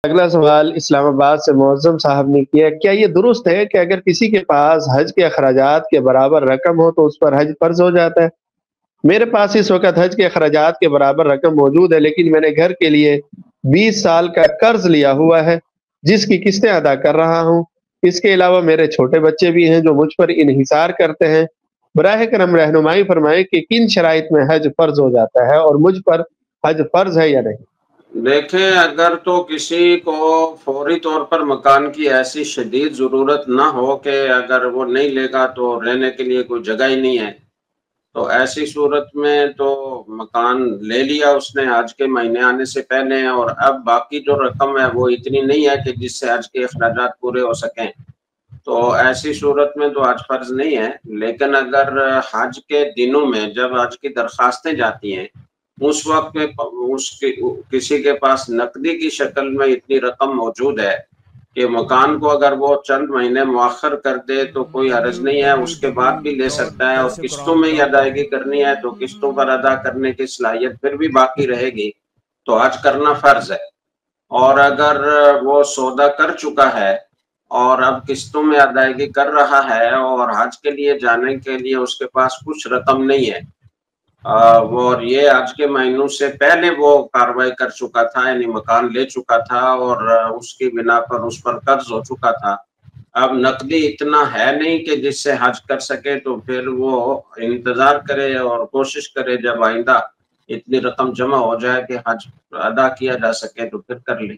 اگلا سوال اسلام آباد سے معظم صاحب نے کیا، کیا یہ درست ہے کہ اگر کسی کے پاس حج کے اخراجات کے برابر رقم ہو تو اس پر حج فرض ہو جاتا ہے؟ میرے پاس اس وقت حج کے اخراجات کے برابر رقم موجود ہے، لیکن میں نے گھر کے لیے 20 سال کا قرض لیا ہوا ہے جس کی قسطیں ادا کر رہا ہوں۔ اس کے علاوہ میرے چھوٹے بچے بھی ہیں جو مجھ پر انحصار کرتے ہیں۔ براہ کرم رہنمائی فرمائیں کہ کن شرائط میں حج فرض ہو جاتا ہے اور مجھ پر حج فرض ہے یا نہیں؟ دیکھیں، اگر تو کسی کو فوری طور پر مکان کی ایسی شدید ضرورت نہ ہو کہ اگر وہ نہیں لے گا تو رہنے کے لیے کوئی جگہ ہی نہیں ہے، تو ایسی صورت میں تو مکان لے لیا اس نے حج کے مہینے آنے سے پہلے، اور اب باقی جو رقم ہے وہ اتنی نہیں ہے کہ جس سے حج کے اخراجات پورے ہو سکیں، تو ایسی صورت میں تو حج فرض نہیں ہے۔ لیکن اگر حج کے دنوں میں جب حج کی درخواستیں جاتی ہیں اس وقت کسی کے پاس نقدی کی شکل میں اتنی رقم موجود ہے کہ مکان کو اگر وہ چند مہینے مؤخر کر دے تو کوئی حرج نہیں ہے، اس کے بعد بھی لے سکتا ہے، اور قسطوں میں ہی ادائیگی کرنی ہے تو قسطوں پر ادا کرنے کی صلاحیت پھر بھی باقی رہے گی تو حج کرنا فرض ہے۔ اور اگر وہ سودا کر چکا ہے اور اب قسطوں میں ادائیگی کر رہا ہے اور حج کے لیے جانے کے لیے اس کے پاس کچھ رقم نہیں ہے، اور یہ حج کے مہینوں سے پہلے وہ کارروائی کر چکا تھا، یعنی مکان لے چکا تھا اور اس کی بنا پر اس پر قرض ہو چکا تھا، اب نقدی اتنا ہے نہیں کہ جس سے حج کر سکے، تو پھر وہ انتظار کرے اور کوشش کرے جب آئندہ اتنی رقم جمع ہو جائے کہ حج ادا کیا جا سکے تو پھر کر لے۔